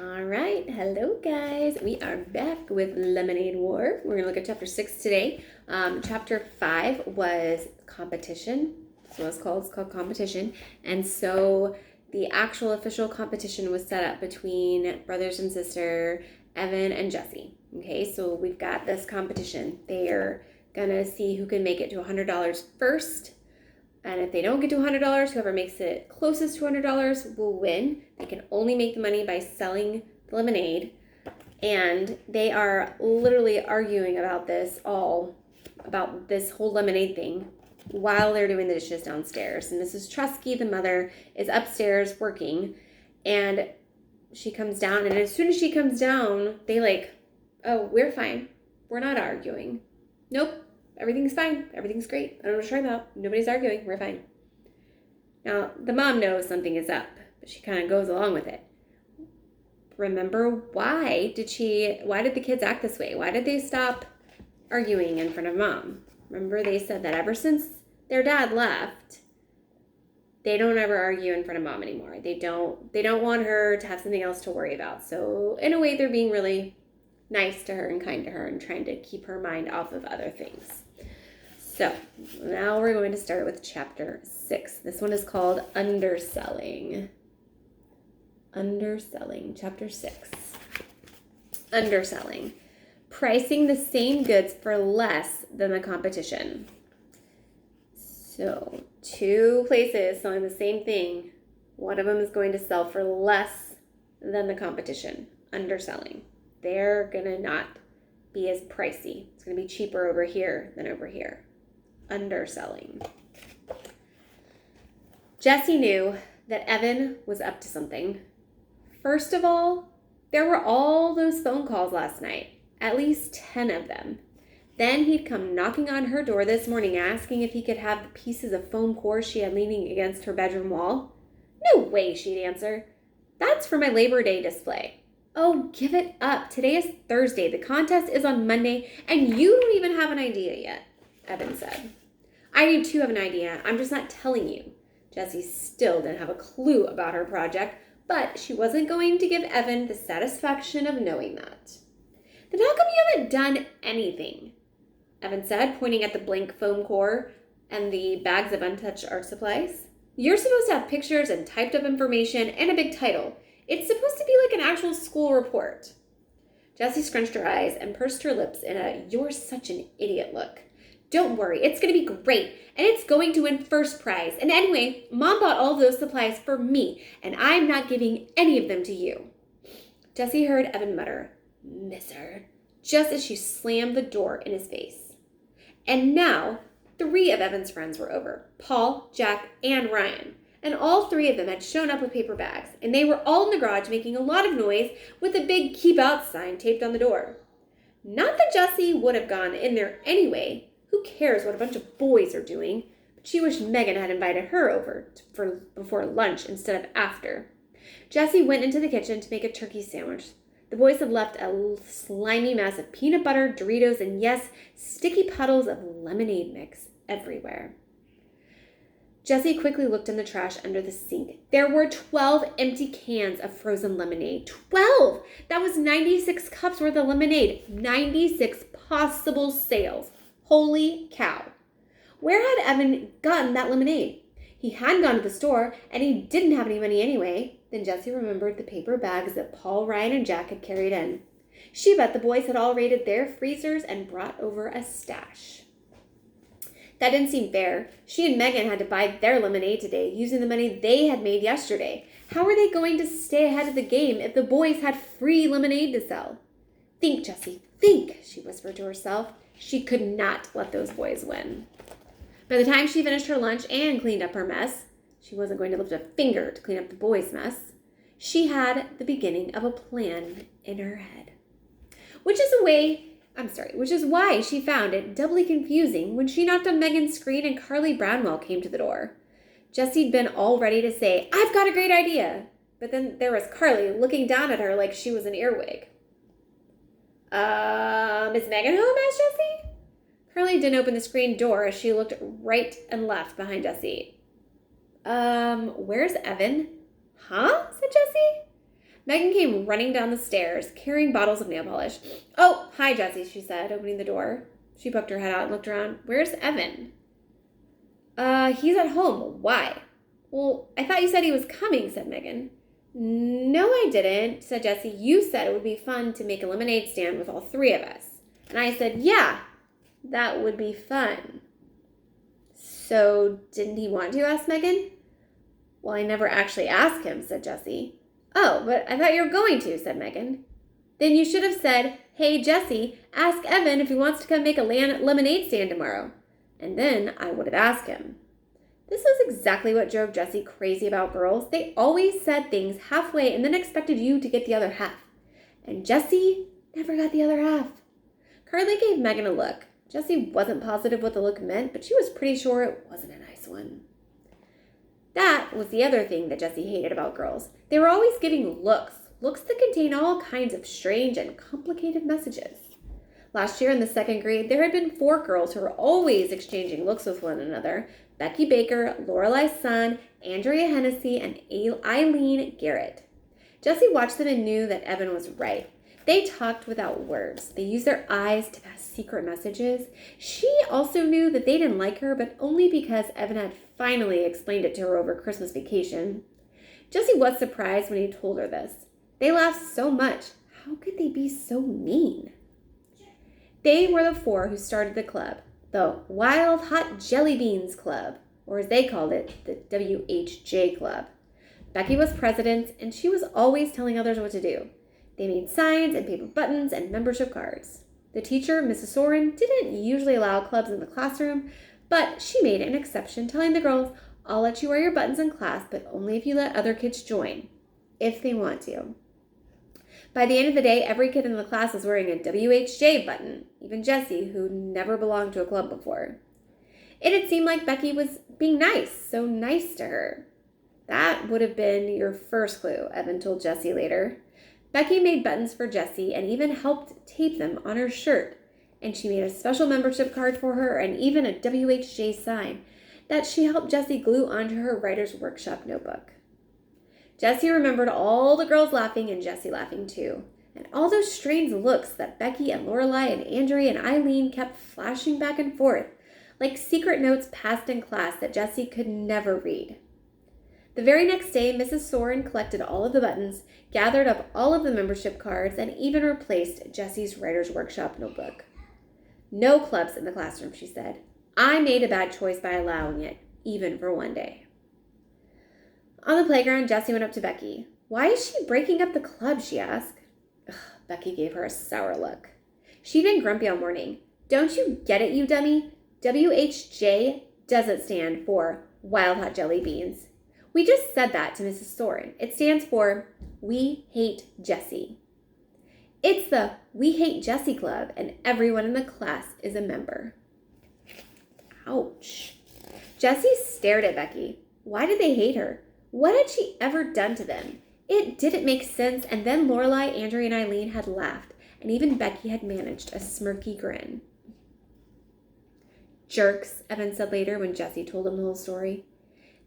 All right, hello guys. We are back with Lemonade War. We're gonna look at chapter 6 today. Chapter 5 was competition. That's what it's called competition. And so the actual official competition was set up between brothers and sister Evan and Jesse. Okay, so we've got this competition. They're gonna see who can make it to $100 first. And if they don't get to $100, whoever makes it closest to $100 will win. They can only make the money by selling the lemonade. And they are literally arguing about this whole lemonade thing while they're doing the dishes downstairs. And Mrs. Trusky, the mother, is upstairs working. And she comes down. And as soon as she comes down, they oh, we're fine. We're not arguing. Nope. Everything's fine. Everything's great. I don't know what you're talking about. Nobody's arguing. We're fine. Now, the mom knows something is up, but she kind of goes along with it. Remember, why did the kids act this way? Why did they stop arguing in front of mom? Remember, they said that ever since their dad left, they don't ever argue in front of mom anymore. They don't want her to have something else to worry about. So in a way, they're being really nice to her and kind to her and trying to keep her mind off of other things. So now we're going to start with chapter 6. This one is called Underselling. Underselling, chapter 6. Underselling. Pricing the same goods for less than the competition. So two places selling the same thing. One of them is going to sell for less than the competition. Underselling. They're going to not be as pricey. It's going to be cheaper over here than over here. Underselling. Jesse knew that Evan was up to something. First of all, there were all those phone calls last night, at least 10 of them. Then he'd come knocking on her door this morning asking if he could have the pieces of foam core she had leaning against her bedroom wall. No way, she'd answer. That's for my Labor Day display. Oh, give it up. Today is Thursday. The contest is on Monday, and you don't even have an idea yet, Evan said. I do too have an idea. I'm just not telling you. Jessie still didn't have a clue about her project, but she wasn't going to give Evan the satisfaction of knowing that. Then how come you haven't done anything? Evan said, pointing at the blank foam core and the bags of untouched art supplies. You're supposed to have pictures and typed up information and a big title. It's supposed to be like an actual school report. Jessie scrunched her eyes and pursed her lips in a "you're such an idiot" look. Don't worry, it's going to be great, and it's going to win first prize. And anyway, Mom bought all those supplies for me, and I'm not giving any of them to you. Jessie heard Evan mutter, "Misser," just as she slammed the door in his face. And now, 3 of Evan's friends were over, Paul, Jack, and Ryan. And all 3 of them had shown up with paper bags, and they were all in the garage making a lot of noise with a big "Keep Out" sign taped on the door. Not that Jessie would have gone in there anyway. Who cares what a bunch of boys are doing? But she wished Megan had invited her over before lunch instead of after. Jessie went into the kitchen to make a turkey sandwich. The boys had left a slimy mess of peanut butter, Doritos, and yes, sticky puddles of lemonade mix everywhere. Jessie quickly looked in the trash under the sink. There were 12 empty cans of frozen lemonade. 12! That was 96 cups worth of lemonade. 96 possible sales. Holy cow. Where had Evan gotten that lemonade? He hadn't gone to the store, and he didn't have any money anyway. Then Jessie remembered the paper bags that Paul, Ryan, and Jack had carried in. She bet the boys had all raided their freezers and brought over a stash. That didn't seem fair. She and Megan had to buy their lemonade today using the money they had made yesterday. How were they going to stay ahead of the game if the boys had free lemonade to sell? Think, Jessie, think, she whispered to herself. She could not let those boys win. By the time she finished her lunch and cleaned up her mess, she wasn't going to lift a finger to clean up the boys' mess. She had the beginning of a plan in her head. Which is why she found it doubly confusing when she knocked on Megan's screen and Carly Brownwell came to the door. Jessie'd been all ready to say, "I've got a great idea." But then there was Carly looking down at her like she was an earwig. Is Megan home?" asked Jessie. Carly didn't open the screen door as she looked right and left behind Jessie. Where's Evan?" "Huh?" said Jessie. Megan came running down the stairs, carrying bottles of nail polish. "Oh, hi, Jessie," she said, opening the door. She poked her head out and looked around. "Where's Evan?" He's at home. Why?" "Well, I thought you said he was coming," said Megan. "No, I didn't," said Jessie. "You said it would be fun to make a lemonade stand with all three of us." And I said, "Yeah, that would be fun." "So, didn't he want to?" asked Megan. "Well, I never actually asked him," said Jessie. "Oh, but I thought you were going to," said Megan. "Then you should have said, 'Hey, Jessie, ask Evan if he wants to come make a lemonade stand tomorrow.' And then I would have asked him." This was exactly what drove Jessie crazy about girls. They always said things halfway and then expected you to get the other half. And Jessie never got the other half. Carly gave Megan a look. Jessie wasn't positive what the look meant, but she was pretty sure it wasn't a nice one. That was the other thing that Jessie hated about girls. They were always giving looks that contain all kinds of strange and complicated messages. Last year in the second grade, there had been 4 girls who were always exchanging looks with one another: Becky Baker, Lorelai's son, Andrea Hennessy, and Eileen Garrett. Jessie watched them and knew that Evan was right. They talked without words. They used their eyes to pass secret messages. She also knew that they didn't like her, but only because Evan had finally explained it to her over Christmas vacation. Jessie was surprised when he told her this. They laughed so much. How could they be so mean? They were the 4 who started the club, the Wild Hot Jelly Beans Club, or as they called it, the WHJ Club. Becky was president, and she was always telling others what to do. They made signs and paper buttons and membership cards. The teacher, Mrs. Soren, didn't usually allow clubs in the classroom, but she made an exception, telling the girls, "I'll let you wear your buttons in class, but only if you let other kids join, if they want to." By the end of the day, every kid in the class was wearing a WHJ button, even Jessie, who never belonged to a club before. It had seemed like Becky was being nice, so nice to her. "That would have been your first clue," Evan told Jessie later. Becky made buttons for Jessie and even helped tape them on her shirt. And she made a special membership card for her and even a WHJ sign that she helped Jessie glue onto her writer's workshop notebook. Jessie remembered all the girls laughing and Jessie laughing too, and all those strange looks that Becky and Lorelai and Andrea and Eileen kept flashing back and forth, like secret notes passed in class that Jessie could never read. The very next day, Mrs. Soren collected all of the buttons, gathered up all of the membership cards, and even replaced Jessie's writer's workshop notebook. "No clubs in the classroom," she said. "I made a bad choice by allowing it, even for one day." On the playground, Jessie went up to Becky. "Why is she breaking up the club?" she asked. Becky gave her a sour look. She'd been grumpy all morning. "Don't you get it, you dummy? WHJ doesn't stand for Wild Hot Jelly Beans. We just said that to Mrs. Soren. It stands for We Hate Jessie. It's the We Hate Jessie Club, and everyone in the class is a member." Ouch. Jessie stared at Becky. Why did they hate her? What had she ever done to them? It didn't make sense, and then Lorelai, Andrea, and Eileen had laughed, and even Becky had managed a smirky grin. "Jerks," Evan said later when Jessie told him the whole story.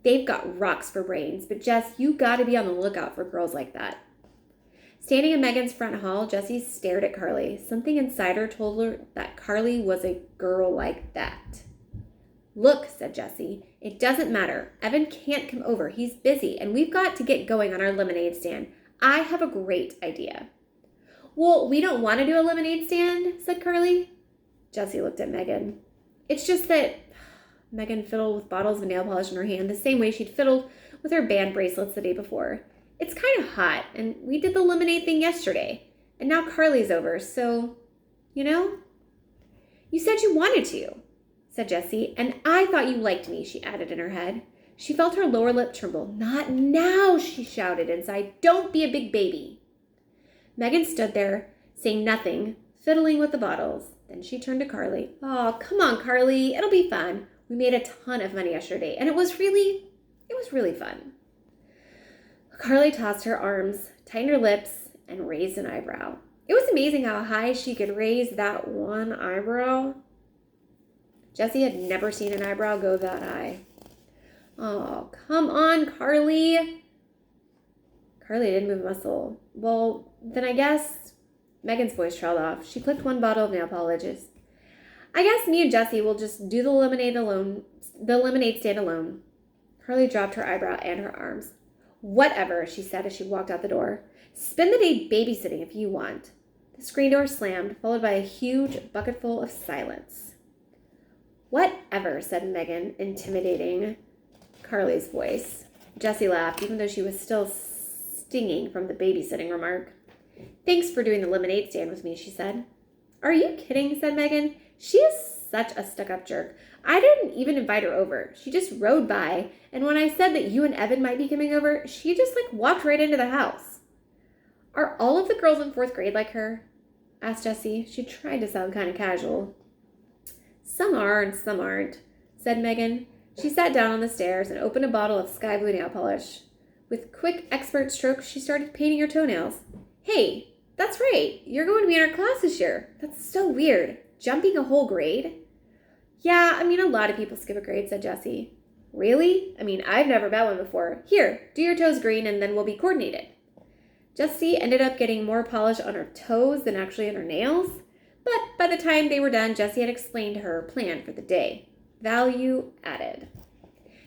"They've got rocks for brains, but Jess, you gotta be on the lookout for girls like that." Standing in Megan's front hall, Jessie stared at Carly. Something inside her told her that Carly was a girl like that. "Look," said Jessie, "it doesn't matter. Evan can't come over. He's busy, and we've got to get going on our lemonade stand. I have a great idea." "Well, we don't want to do a lemonade stand," said Carly. Jessie looked at Megan. "It's just that..." Megan fiddled with bottles of nail polish in her hand the same way she'd fiddled with her band bracelets the day before. "It's kind of hot, and we did the lemonade thing yesterday, and now Carly's over, so, you know?" "You said you wanted to," said Jessie, "and I thought you liked me," she added in her head. She felt her lower lip tremble. "Not now," she shouted inside. "Don't be a big baby." Megan stood there, saying nothing, fiddling with the bottles. Then she turned to Carly. "Oh, come on, Carly. It'll be fun. We made a ton of money yesterday, and it was really fun." Carly tossed her arms, tightened her lips, and raised an eyebrow. It was amazing how high she could raise that one eyebrow. Jessie had never seen an eyebrow go that high. "Oh, come on, Carly." Carly didn't move a muscle. Well, then I guess... Megan's voice trailed off. She clicked one bottle of nail polish. I guess me and Jessie will just do the lemonade stand alone. Carly dropped her eyebrow and her arms. Whatever, she said as she walked out the door. Spend the day babysitting if you want. The screen door slammed, followed by a huge bucketful of silence. Whatever, said Megan, intimidating Carly's voice. Jessie laughed, even though she was still stinging from the babysitting remark. Thanks for doing the lemonade stand with me, she said. Are you kidding, said Megan. She is such a stuck-up jerk. I didn't even invite her over. She just rode by, and when I said that you and Evan might be coming over, she just walked right into the house. Are all of the girls in 4th grade like her? Asked Jessie. She tried to sound kind of casual. Some are and some aren't, said Megan. She sat down on the stairs and opened a bottle of sky blue nail polish. With quick, expert strokes, she started painting her toenails. Hey, that's right. You're going to be in our class this year. That's so weird. Jumping a whole grade? Yeah, a lot of people skip a grade, said Jessie. Really? I've never met one before. Here, do your toes green and then we'll be coordinated. Jessie ended up getting more polish on her toes than actually on her nails, but by the time they were done, Jessie had explained her plan for the day. Value added.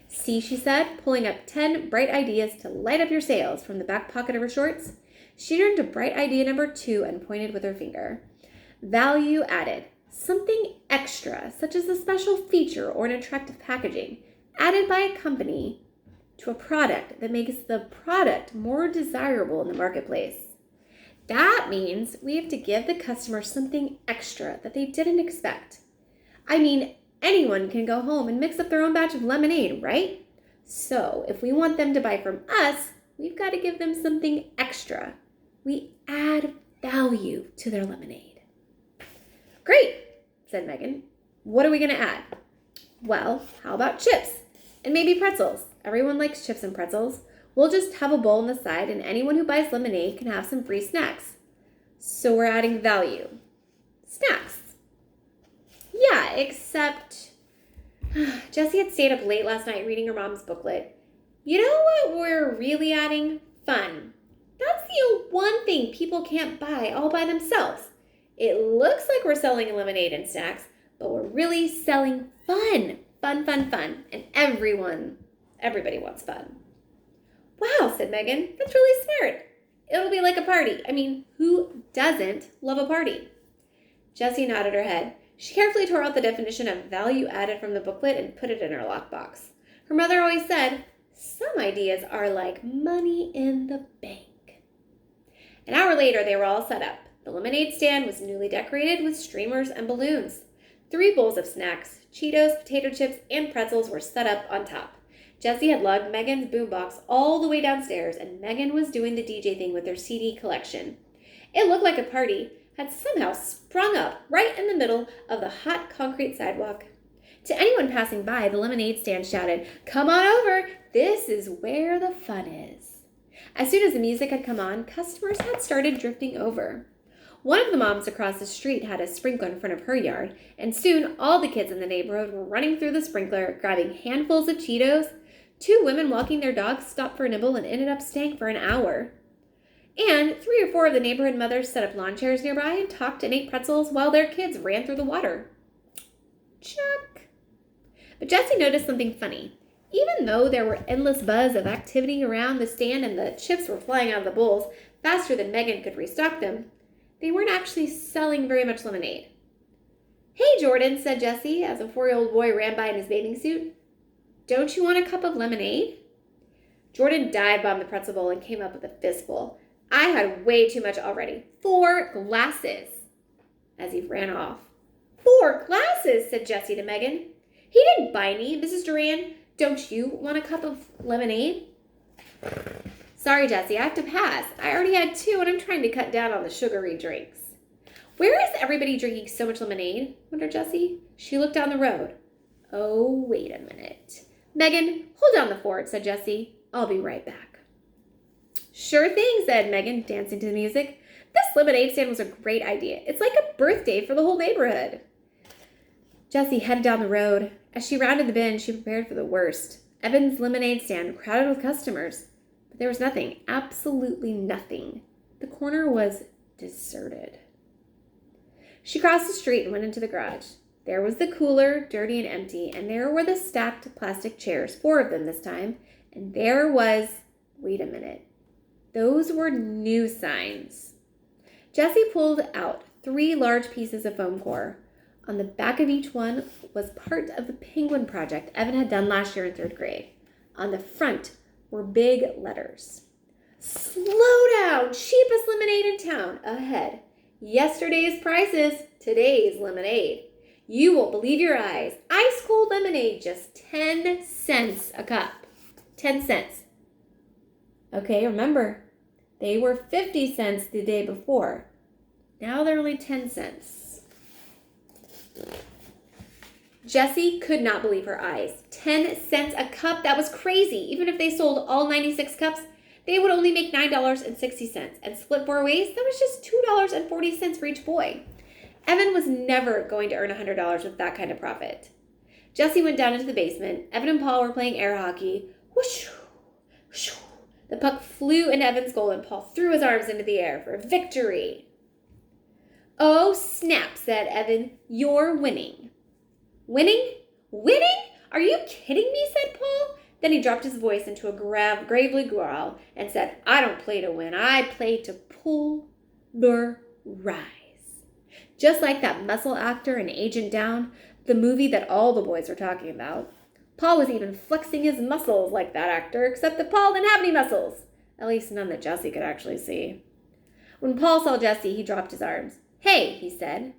See, she said, pulling up 10 bright ideas to light up your sails from the back pocket of her shorts. She turned to bright idea number 2 and pointed with her finger. Value added. Something extra, such as a special feature or an attractive packaging, added by a company to a product that makes the product more desirable in the marketplace. That means we have to give the customer something extra that they didn't expect. Anyone can go home and mix up their own batch of lemonade, right? So if we want them to buy from us, we've got to give them something extra. We add value to their lemonade. Great, said Megan. What are we going to add? Well, how about chips? And maybe pretzels. Everyone likes chips and pretzels. We'll just have a bowl on the side, and anyone who buys lemonade can have some free snacks. So we're adding value. Snacks. Yeah, except Jessie had stayed up late last night reading her mom's booklet. You know what we're really adding? Fun. That's the one thing people can't buy all by themselves. It looks like we're selling lemonade and snacks, but we're really selling fun. Fun, fun, fun. And everybody wants fun. Wow, said Megan. That's really smart. It'll be like a party. Who doesn't love a party? Jessie nodded her head. She carefully tore out the definition of value added from the booklet and put it in her lockbox. Her mother always said, some ideas are like money in the bank. An hour later, they were all set up. The lemonade stand was newly decorated with streamers and balloons. 3 bowls of snacks, Cheetos, potato chips, and pretzels were set up on top. Jessie had lugged Megan's boombox all the way downstairs, and Megan was doing the DJ thing with her CD collection. It looked like a party had somehow sprung up right in the middle of the hot concrete sidewalk. To anyone passing by, the lemonade stand shouted, "Come on over! This is where the fun is." As soon as the music had come on, customers had started drifting over. One of the moms across the street had a sprinkler in front of her yard, and soon all the kids in the neighborhood were running through the sprinkler, grabbing handfuls of Cheetos. 2 women walking their dogs stopped for a nibble and ended up staying for an hour. And 3 or 4 of the neighborhood mothers set up lawn chairs nearby and talked and ate pretzels while their kids ran through the water. Check. But Jessie noticed something funny. Even though there were endless buzz of activity around the stand and the chips were flying out of the bowls faster than Megan could restock them, they weren't actually selling very much lemonade. "Hey, Jordan," said Jessie as a 4-year-old boy ran by in his bathing suit. "Don't you want a cup of lemonade?" Jordan dive-bombed the pretzel bowl and came up with a fistful. "I had way too much already. 4 glasses," as he ran off. "4 glasses," said Jessie to Megan. "He didn't buy any. Mrs. Duran, don't you want a cup of lemonade?" "Sorry, Jessie, I have to pass. I already had 2 and I'm trying to cut down on the sugary drinks." "Where is everybody drinking so much lemonade?" wondered Jessie. She looked down the road. "Oh, wait a minute. Megan, hold down the fort," said Jessie. "I'll be right back." "Sure thing," said Megan, dancing to the music. "This lemonade stand was a great idea. It's like a birthday for the whole neighborhood." Jessie headed down the road. As she rounded the bend, she prepared for the worst. Evan's lemonade stand crowded with customers. But there was nothing, absolutely nothing, The corner was deserted. She crossed the street and went into the garage. There was the cooler, dirty and empty, and there were the stacked plastic chairs, 4 of them this time, and there was, wait a minute, those were new signs. Jessie pulled out 3 large pieces of foam core. On the back of each one was part of the penguin project Evan had done last year in 3rd grade. On the front were big letters. Slow down! Cheapest lemonade in town. Ahead. Yesterday's prices, today's lemonade. You won't believe your eyes. Ice cold lemonade, just 10 cents a cup. 10 cents. Okay, remember, they were 50 cents the day before. Now they're only 10 cents. Jessie could not believe her eyes. 10 cents a cup? That was crazy. Even if they sold all 96 cups, they would only make $9.60. And split 4 ways, that was just $2.40 for each boy. Evan was never going to earn $100 with that kind of profit. Jessie went down into the basement. Evan and Paul were playing air hockey. Whoosh, whoosh. The puck flew into Evan's goal and Paul threw his arms into the air for victory. Oh, snap, said Evan. You're winning. Winning? Winning? Are you kidding me, said Paul. Then he dropped his voice into a gravely growl and said, I don't play to win. I play to pull the rise. Just like that muscle actor in Agent Down, the movie that all the boys were talking about. Paul was even flexing his muscles like that actor, except that Paul didn't have any muscles. At least none that Jessie could actually see. When Paul saw Jessie, he dropped his arms. Hey, he said.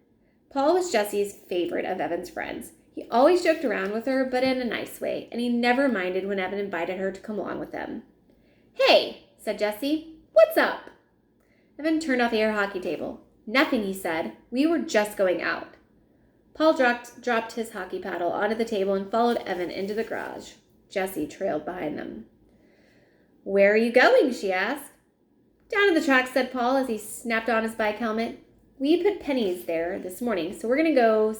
Paul was Jessie's favorite of Evan's friends. He always joked around with her, but in a nice way, and he never minded when Evan invited her to come along with them. Hey, said Jessie. What's up? Evan turned off the air hockey table. Nothing, he said. We were just going out. Paul dropped his hockey paddle onto the table and followed Evan into the garage. Jessie trailed behind them. Where are you going? She asked. Down to the track, said Paul as he snapped on his bike helmet. We put pennies there this morning, so we're going to go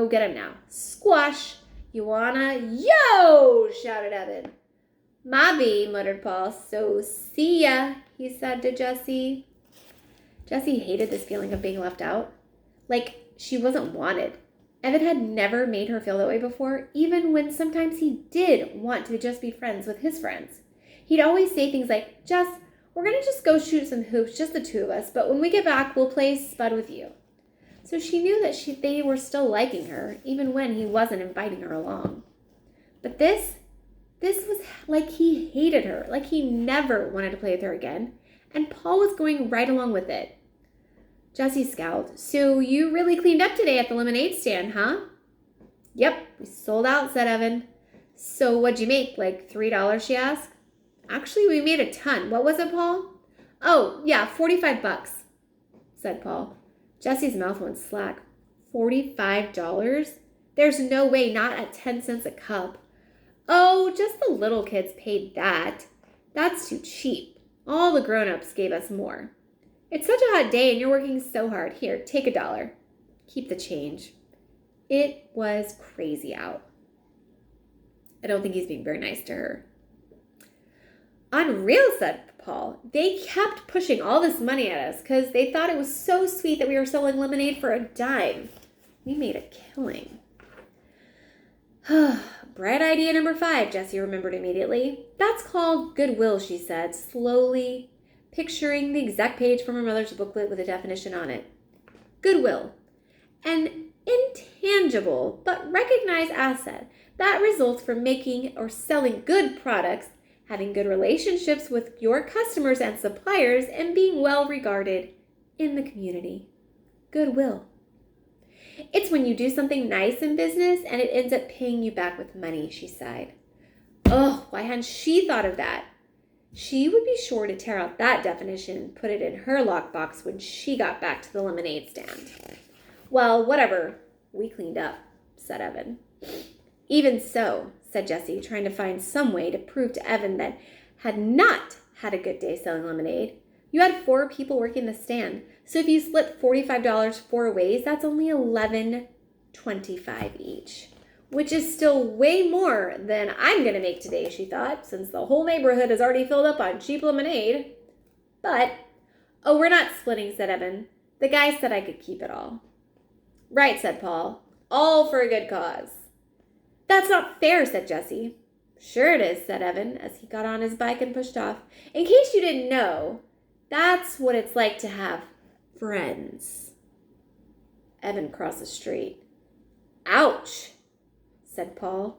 get him now. Squash! You wanna? Yo! Shouted Evan. Mobby, muttered Paul. So see ya, he said to Jessie. Jessie hated this feeling of being left out. Like she wasn't wanted. Evan had never made her feel that way before, even when sometimes he did want to just be friends with his friends. He'd always say things like, Jess, we're going to just go shoot some hoops, just the 2 of us, but when we get back, we'll play Spud with you. So she knew that they were still liking her, even when he wasn't inviting her along. But this was like he hated her, like he never wanted to play with her again, and Paul was going right along with it. Jessie scowled. So you really cleaned up today at the lemonade stand, huh? Yep, we sold out, said Evan. So what'd you make, like $3, she asked. Actually, we made a ton. What was it, Paul? Oh, yeah, $45, said Paul. Jessie's mouth went slack. $45? There's no way, not at 10 cents a cup. Oh, just the little kids paid that. That's too cheap. All the grown-ups gave us more. It's such a hot day and you're working so hard. Here, take $1. Keep the change. It was crazy out. I don't think he's being very nice to her. Unreal, said Paul. They kept pushing all this money at us because they thought it was so sweet that we were selling lemonade for $0.10. We made a killing. Bright idea number 5, Jessie remembered immediately. That's called goodwill, she said, slowly picturing the exact page from her mother's booklet with a definition on it. Goodwill. An intangible but recognized asset that results from making or selling good products, having good relationships with your customers and suppliers, and being well regarded in the community. Goodwill. It's when you do something nice in business and it ends up paying you back with money, she sighed. Oh, why hadn't she thought of that? She would be sure to tear out that definition and put it in her lockbox when she got back to the lemonade stand. Well, whatever. We cleaned up, said Evan. Even so, said Jessie, trying to find some way to prove to Evan that had not had a good day selling lemonade. You had 4 people working the stand, so if you split $45 4 ways, that's only $11.25 each, which is still way more than I'm going to make today, she thought, since the whole neighborhood is already filled up on cheap lemonade. But Oh, we're not splitting, said Evan. The guy said I could keep it all. Right, said Paul. All for a good cause. That's not fair, said Jesse. Sure it is, said Evan as he got on his bike and pushed off. In case you didn't know, that's what it's like to have friends. Evan crossed the street. Ouch, said Paul.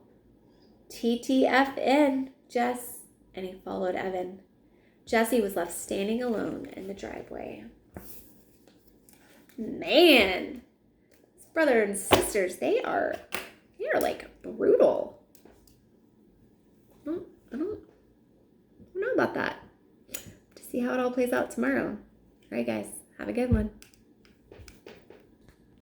TTFN, Jess, and he followed Evan. Jesse was left standing alone in the driveway. Man, his brother and sisters, they are like brutal. I don't know about that. To see how it all plays out tomorrow. All right, guys, have a good one.